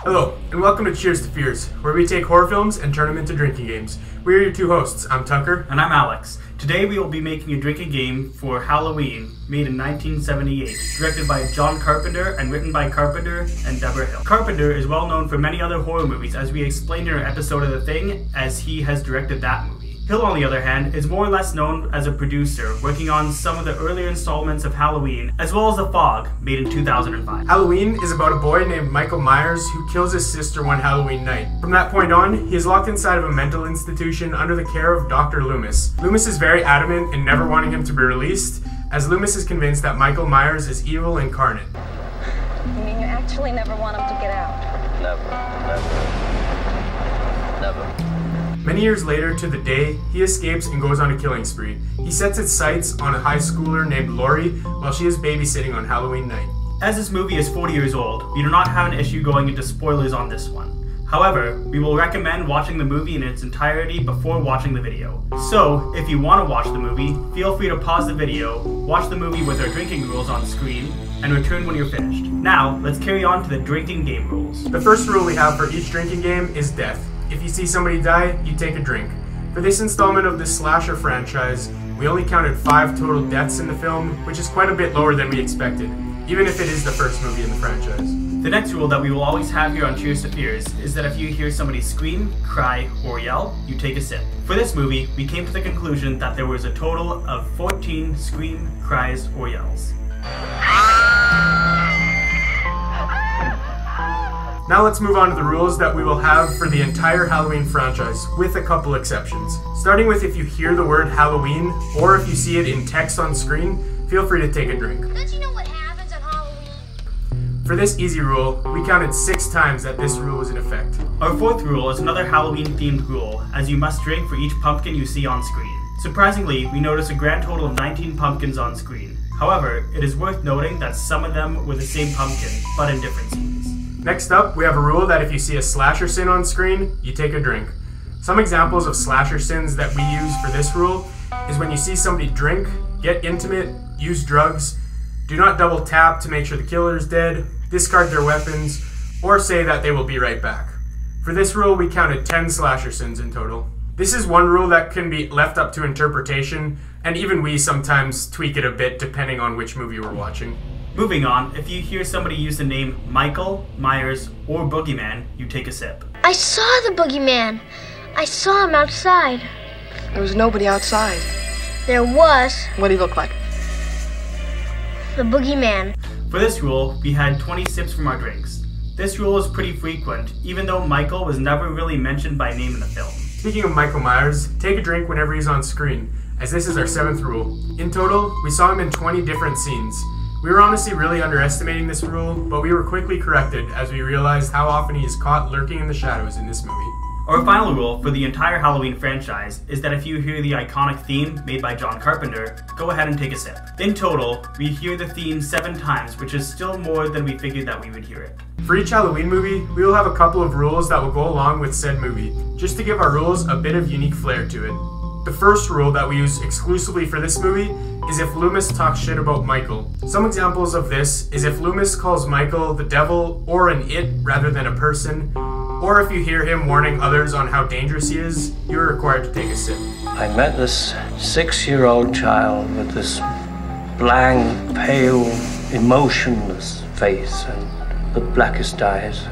Hello, and welcome to Cheers to Fears, where we take horror films and turn them into drinking games. We are your two hosts. I'm Tucker. And I'm Alex. Today we will be making a drinking game for Halloween, made in 1978, directed by John Carpenter and written by Carpenter and Deborah Hill. Carpenter is well known for many other horror movies, as we explained in our episode of The Thing, as he has directed that movie. Hill, on the other hand, is more or less known as a producer, working on some of the earlier installments of Halloween, as well as The Fog, made in 2005. Halloween is about a boy named Michael Myers who kills his sister one Halloween night. From that point on, he is locked inside of a mental institution under the care of Dr. Loomis. Loomis is very adamant in never wanting him to be released, as Loomis is convinced that Michael Myers is evil incarnate. You mean you actually never want him to get out? Never. Many years later to the day, he escapes and goes on a killing spree. He sets his sights on a high schooler named Lori while she is babysitting on Halloween night. As this movie is 40 years old, we do not have an issue going into spoilers on this one. However, we will recommend watching the movie in its entirety before watching the video. So, if you want to watch the movie, feel free to pause the video, watch the movie with our drinking rules on screen, and return when you're finished. Now, let's carry on to the drinking game rules. The first rule we have for each drinking game is death. If you see somebody die, you take a drink. For this installment of the slasher franchise, we only counted 5 total deaths in the film, which is quite a bit lower than we expected, even if it is the first movie in the franchise. The next rule that we will always have here on Cheers to Fears is that if you hear somebody scream, cry, or yell, you take a sip. For this movie, we came to the conclusion that there was a total of 14 scream, cries, or yells. Now let's move on to the rules that we will have for the entire Halloween franchise, with a couple exceptions. Starting with if you hear the word Halloween, or if you see it in text on screen, feel free to take a drink. Don't you know what happens on Halloween? For this easy rule, we counted 6 times that this rule was in effect. Our fourth rule is another Halloween-themed rule, as you must drink for each pumpkin you see on screen. Surprisingly, we noticed a grand total of 19 pumpkins on screen. However, it is worth noting that some of them were the same pumpkin, but in different scenes. Next up, we have a rule that if you see a slasher sin on screen, you take a drink. Some examples of slasher sins that we use for this rule is when you see somebody drink, get intimate, use drugs, do not double tap to make sure the killer is dead, discard their weapons, or say that they will be right back. For this rule, we counted 10 slasher sins in total. This is one rule that can be left up to interpretation, and even we sometimes tweak it a bit depending on which movie we're watching. Moving on, if you hear somebody use the name Michael, Myers, or Boogeyman, you take a sip. I saw the boogeyman. I saw him outside. There was nobody outside. There was What did he look like? the boogeyman. For this rule, we had 20 sips from our drinks. This rule is pretty frequent, even though Michael was never really mentioned by name in the film. Speaking of Michael Myers, take a drink whenever he's on screen, as this is our 7th rule. In total, we saw him in 20 different scenes. We were honestly really underestimating this rule, but we were quickly corrected as we realized how often he is caught lurking in the shadows in this movie. Our final rule for the entire Halloween franchise is that if you hear the iconic theme made by John Carpenter, go ahead and take a sip. In total, we hear the theme 7 times, which is still more than we figured that we would hear it. For each Halloween movie, we will have a couple of rules that will go along with said movie, just to give our rules a bit of unique flair to it. The first rule that we use exclusively for this movie is if Loomis talks shit about Michael. Some examples of this is if Loomis calls Michael the devil or an it rather than a person, or if you hear him warning others on how dangerous he is, you're required to take a sip. I met this 6-year-old child with this blank, pale, emotionless face and the blackest eyes,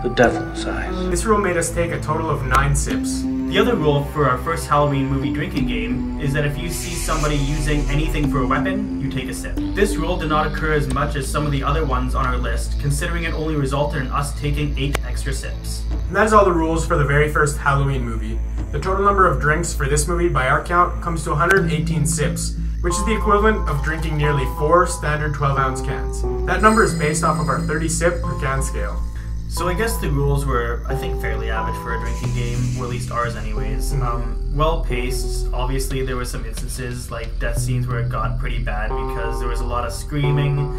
the devil's eyes. This rule made us take a total of 9 sips. The other rule for our first Halloween movie drinking game is that if you see somebody using anything for a weapon, you take a sip. This rule did not occur as much as some of the other ones on our list, considering it only resulted in us taking 8 extra sips. And that is all the rules for the very first Halloween movie. The total number of drinks for this movie by our count comes to 118 sips, which is the equivalent of drinking nearly 4 standard 12-ounce cans. That number is based off of our 30 sip per can scale. So I guess the rules were, I think, fairly average for a drinking game, or at least ours anyways. Well-paced. Obviously there were some instances, like death scenes, where it got pretty bad because there was a lot of screaming.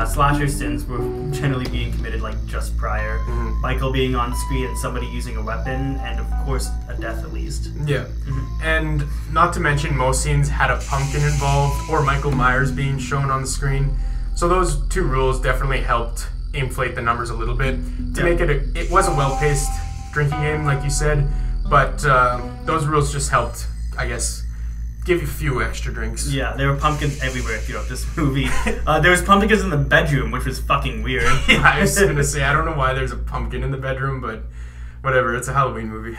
Slasher sins were generally being committed like just prior. Michael being on screen and somebody using a weapon, and of course a death at least. Yeah. And not to mention most scenes had a pumpkin involved or Michael Myers being shown on the screen. So those 2 rules definitely helped inflate the numbers a little bit to make it was a well-paced drinking game, like you said, but those rules just helped, I guess, give you a few extra drinks. Yeah, there were pumpkins everywhere throughout this movie. There was pumpkins in the bedroom, which was fucking weird. Yeah, I was gonna say, I don't know why there's a pumpkin in the bedroom, but whatever, it's a Halloween movie.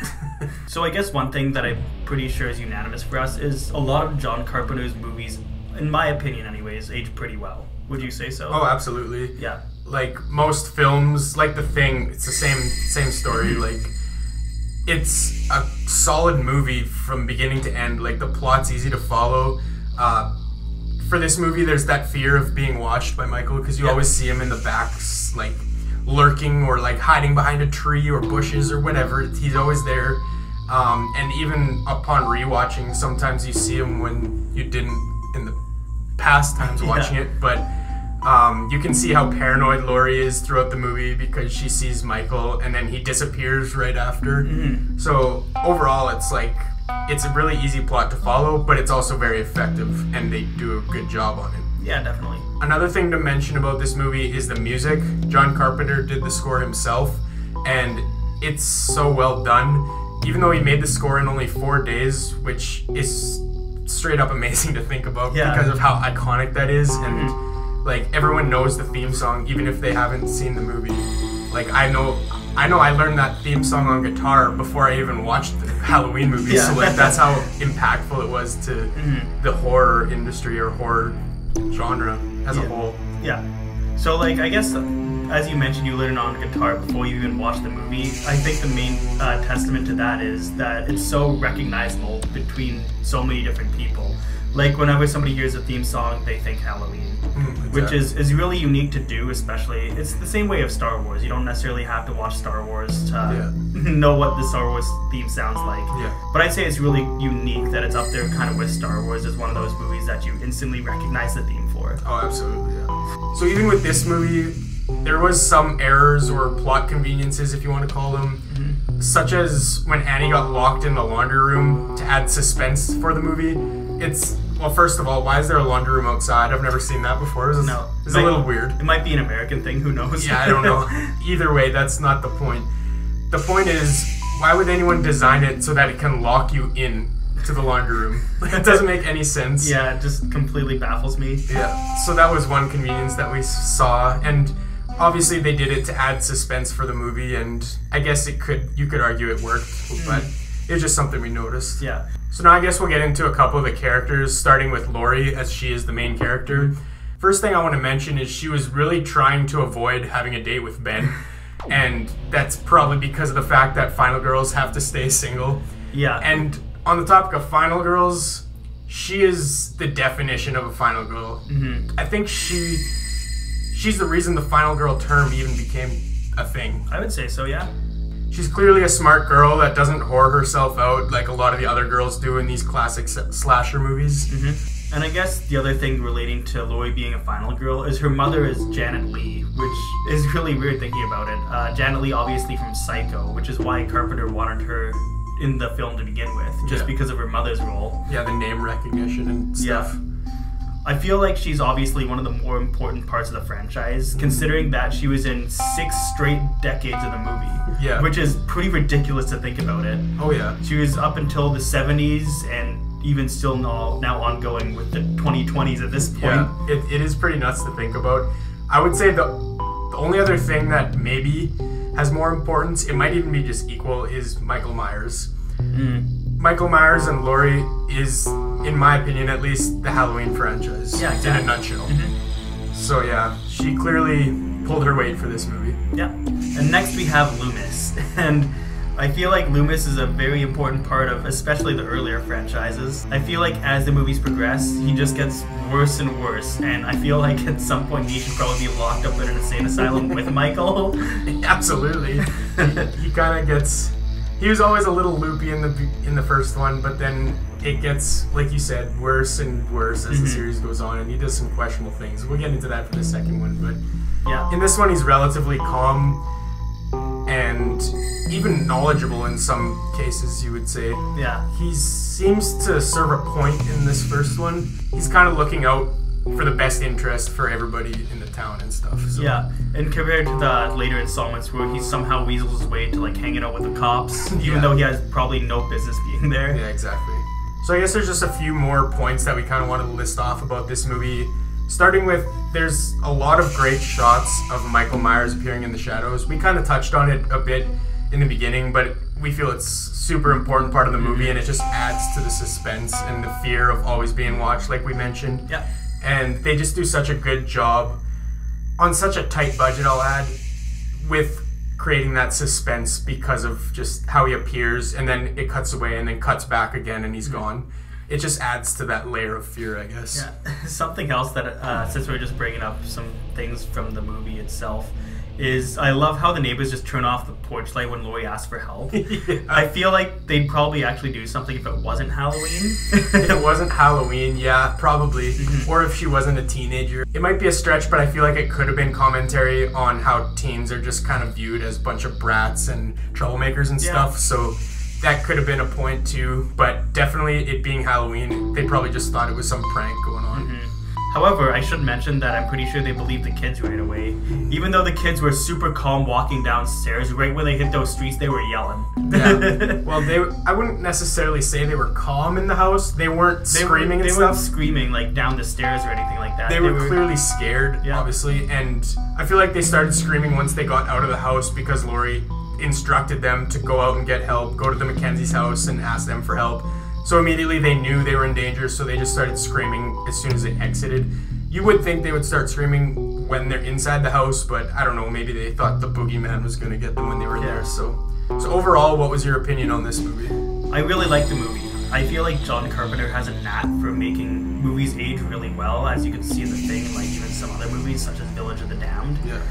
So I guess one thing that I'm pretty sure is unanimous for us is a lot of John Carpenter's movies, in my opinion anyways, age pretty well. Would you say so? Oh, absolutely. Yeah. Like most films, like The Thing, it's the same story. Like, it's a solid movie from beginning to end. Like, the plot's easy to follow. For this movie, there's that fear of being watched by Michael, because you always see him in the back, like, lurking or, like, hiding behind a tree or bushes or whatever. He's always there. And even upon rewatching, sometimes you see him when you didn't in the past times watching it. But you can see how paranoid Laurie is throughout the movie because she sees Michael and then he disappears right after. So overall, it's like, it's a really easy plot to follow, but it's also very effective and they do a good job on it. Yeah, definitely. Another thing to mention about this movie is the music. John Carpenter did the score himself, and it's so well done. Even though he made the score in only 4 days, which is straight up amazing to think about because of how iconic that is, and like everyone knows the theme song even if they haven't seen the movie. Like I know I learned that theme song on guitar before I even watched the Halloween movie. So like that's how impactful it was to the horror industry or horror genre as a whole. Yeah. So like I guess as you mentioned, you learned on guitar before you even watched the movie. I think the main testament to that is that it's so recognizable between so many different people. Like whenever somebody hears a theme song, they think Halloween, which is really unique to do. Especially, it's the same way of Star Wars. You don't necessarily have to watch Star Wars to know what the Star Wars theme sounds like. But I'd say it's really unique that it's up there kind of with Star Wars as one of those movies that you instantly recognize the theme for. Oh, absolutely, yeah. So even with this movie, there was some errors or plot conveniences, if you want to call them, such as when Annie got locked in the laundry room to add suspense for the movie. It's, well, first of all, why is there a laundry room outside? I've never seen that before. It's a little weird. It might be an American thing, who knows? Yeah, I don't know. Either way, that's not the point. The point is, why would anyone design it so that it can lock you in to the laundry room? It doesn't make any sense. Yeah, it just completely baffles me. Yeah, so that was one convenience that we saw, and obviously they did it to add suspense for the movie, and I guess you could argue it worked, but it's just something we noticed. Yeah. So now I guess we'll get into a couple of the characters, starting with Laurie, as she is the main character. First thing I want to mention is she was really trying to avoid having a date with Ben, and that's probably because of the fact that final girls have to stay single. Yeah. And on the topic of final girls, she is the definition of a final girl. I think she's the reason the final girl term even became a thing. I would say so, yeah. She's clearly a smart girl that doesn't whore herself out like a lot of the other girls do in these classic slasher movies. And I guess the other thing relating to Laurie being a final girl is her mother is Janet Leigh, which is really weird thinking about it. Janet Leigh obviously from Psycho, which is why Carpenter wanted her in the film to begin with, just because of her mother's role. Yeah, the name recognition and stuff. Yeah. I feel like she's obviously one of the more important parts of the franchise, considering that she was in 6 straight decades of the movie. Yeah. Which is pretty ridiculous to think about it. Oh, yeah. She was up until the 70s and even still now ongoing with the 2020s at this point. Yeah, it is pretty nuts to think about. I would say the only other thing that maybe has more importance, it might even be just equal, is Michael Myers. Michael Myers and Laurie is, in my opinion at least, the Halloween franchise. Yeah, exactly. In a nutshell. So yeah, she clearly pulled her weight for this movie. Yeah. And next we have Loomis. And I feel like Loomis is a very important part of especially the earlier franchises. I feel like as the movies progress, he just gets worse and worse. And I feel like at some point he should probably be locked up in an insane asylum with Michael. Absolutely. He kind of gets... He was always a little loopy in the first one, but then it gets, like you said, worse and worse as the series goes on, and he does some questionable things. We'll get into that for the second one, but yeah. In this one he's relatively calm and even knowledgeable in some cases, you would say. Yeah. He seems to serve a point in this first one. He's kind of looking out for the best interest for everybody in the town and stuff. So. Yeah, and compared to the later installments where he somehow weasels his way to like hanging out with the cops, even though he has probably no business being there. Yeah, exactly. So I guess there's just a few more points that we kind of wanted to list off about this movie. Starting with, there's a lot of great shots of Michael Myers appearing in the shadows. We kind of touched on it a bit in the beginning, but we feel it's super important part of the movie, and it just adds to the suspense and the fear of always being watched, like we mentioned. Yeah. And they just do such a good job on such a tight budget, I'll add, with creating that suspense because of just how he appears, and then it cuts away and then cuts back again and he's gone. It just adds to that layer of fear, I guess. Yeah. Something else that, since we're just bringing up some things from the movie itself, is I love how the neighbors just turn off the porch light when Laurie asks for help. Yeah. I feel like they'd probably actually do something if it wasn't Halloween. If it wasn't Halloween, yeah, probably. Or if she wasn't a teenager. It might be a stretch, but I feel like it could have been commentary on how teens are just kind of viewed as a bunch of brats and troublemakers and stuff. So that could have been a point too. But definitely it being Halloween, they probably just thought it was some prank going on. However, I should mention that I'm pretty sure they believed the kids right away. Even though the kids were super calm walking downstairs, right when they hit those streets, they were yelling. Yeah. Well, I wouldn't necessarily say they were calm in the house. They weren't screaming and stuff. They weren't screaming like down the stairs or anything like that. They were clearly scared, obviously. And I feel like they started screaming once they got out of the house because Laurie instructed them to go out and get help, go to the Mackenzie's house and ask them for help. So immediately they knew they were in danger, so they just started screaming as soon as they exited. You would think they would start screaming when they're inside the house, but I don't know, maybe they thought the boogeyman was going to get them when they were there. So overall, what was your opinion on this movie? I really like the movie. I feel like John Carpenter has a knack for making movies age really well, as you can see in The Thing, like even some other movies such as Village of the Damned. Yeah.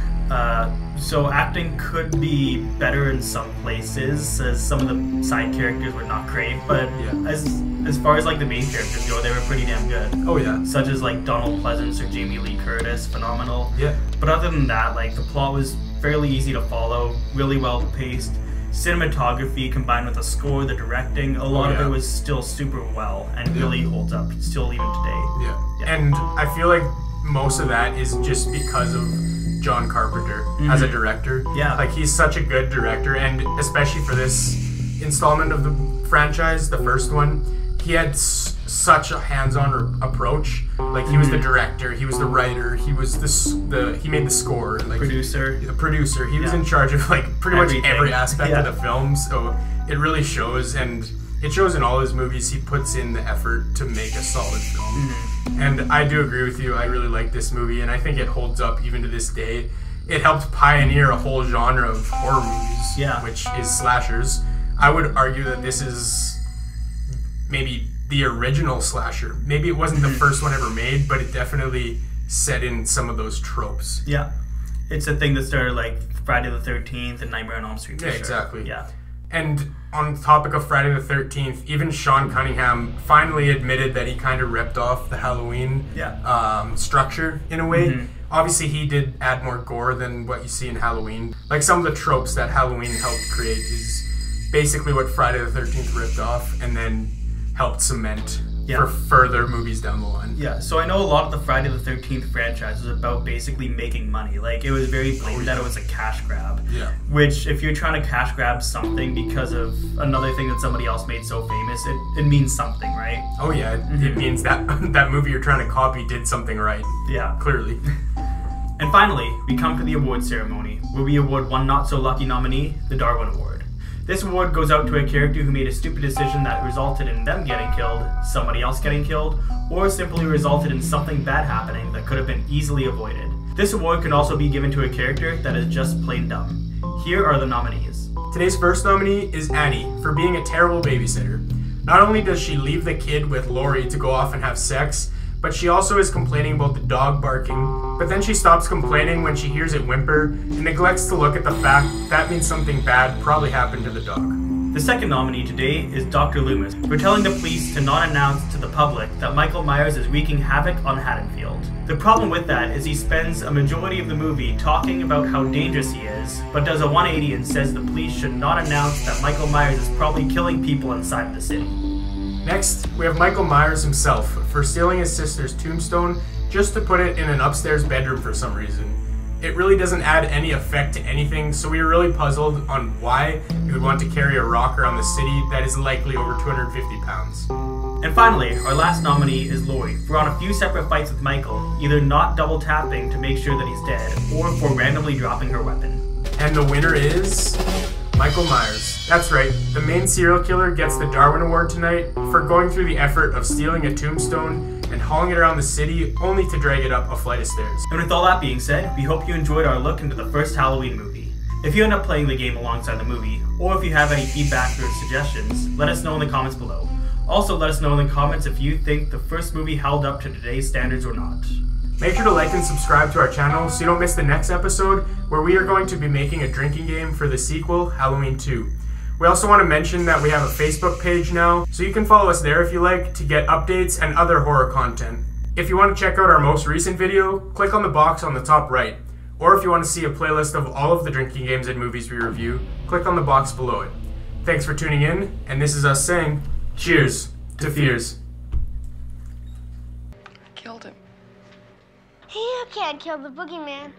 So acting could be better in some places, as some of the side characters were not great, but as far as like the main characters go, they were pretty damn good. Oh yeah. Such as like Donald Pleasance or Jamie Lee Curtis, phenomenal. Yeah. But other than that, like the plot was fairly easy to follow, really well paced. Cinematography combined with the score, the directing, a lot of it was still super well and really holds up still even today. Yeah. And I feel like most of that is just because of John Carpenter as a director. Yeah. Like he's such a good director, and especially for this installment of the franchise, the first one, he had such a hands-on approach. Like he was the director, he was the writer, he was he made the score, like the producer. He was in charge of like pretty much every aspect of the film. So it really shows, and it shows in all his movies. He puts in the effort to make a solid film. And I do agree with you. I really like this movie, and I think it holds up even to this day. It helped pioneer a whole genre of horror movies, which is slashers. I would argue that this is maybe the original slasher. Maybe it wasn't the first one ever made, but it definitely set in some of those tropes. Yeah. It's a thing that started like Friday the 13th and Nightmare on Elm Street. Yeah, exactly. Yeah. And on the topic of Friday the 13th, even Sean Cunningham finally admitted that he kind of ripped off the Halloween structure in a way. Obviously, he did add more gore than what you see in Halloween. Like some of the tropes that Halloween helped create is basically what Friday the 13th ripped off and then helped cement for further movies down the line. Yeah, so I know a lot of the Friday the 13th franchise was about basically making money. Like, it was very blatant that it was a cash grab. Yeah. Which, if you're trying to cash grab something because of another thing that somebody else made so famous, it means something, right? Oh yeah, it means that that movie you're trying to copy did something right. Yeah. Clearly. And finally, we come to the award ceremony, where we award one not-so-lucky nominee, the Darwin Award. This award goes out to a character who made a stupid decision that resulted in them getting killed, somebody else getting killed, or simply resulted in something bad happening that could have been easily avoided. This award can also be given to a character that is just plain dumb. Here are the nominees. Today's first nominee is Annie, for being a terrible babysitter. Not only does she leave the kid with Laurie to go off and have sex, but she also is complaining about the dog barking, but then she stops complaining when she hears it whimper and neglects to look at the fact that means something bad probably happened to the dog. The second nominee today is Dr. Loomis, for telling the police to not announce to the public that Michael Myers is wreaking havoc on Haddonfield. The problem with that is he spends a majority of the movie talking about how dangerous he is, but does a 180 and says the police should not announce that Michael Myers is probably killing people inside the city. Next, we have Michael Myers himself for stealing his sister's tombstone just to put it in an upstairs bedroom for some reason. It really doesn't add any effect to anything, so we were really puzzled on why you would want to carry a rock around the city that is likely over 250 pounds. And finally, our last nominee is Lori for on a few separate fights with Michael, either not double tapping to make sure that he's dead, or for randomly dropping her weapon. And the winner is Michael Myers. That's right, the main serial killer gets the Darwin Award tonight for going through the effort of stealing a tombstone and hauling it around the city only to drag it up a flight of stairs. And with all that being said, we hope you enjoyed our look into the first Halloween movie. If you end up playing the game alongside the movie, or if you have any feedback or suggestions, let us know in the comments below. Also, let us know in the comments if you think the first movie held up to today's standards or not. Make sure to like and subscribe to our channel so you don't miss the next episode where we are going to be making a drinking game for the sequel, Halloween 2. We also want to mention that we have a Facebook page now, so you can follow us there if you like to get updates and other horror content. If you want to check out our most recent video, click on the box on the top right. Or if you want to see a playlist of all of the drinking games and movies we review, click on the box below it. Thanks for tuning in, and this is us saying, cheers to fears. Killed him. You can't kill the boogeyman.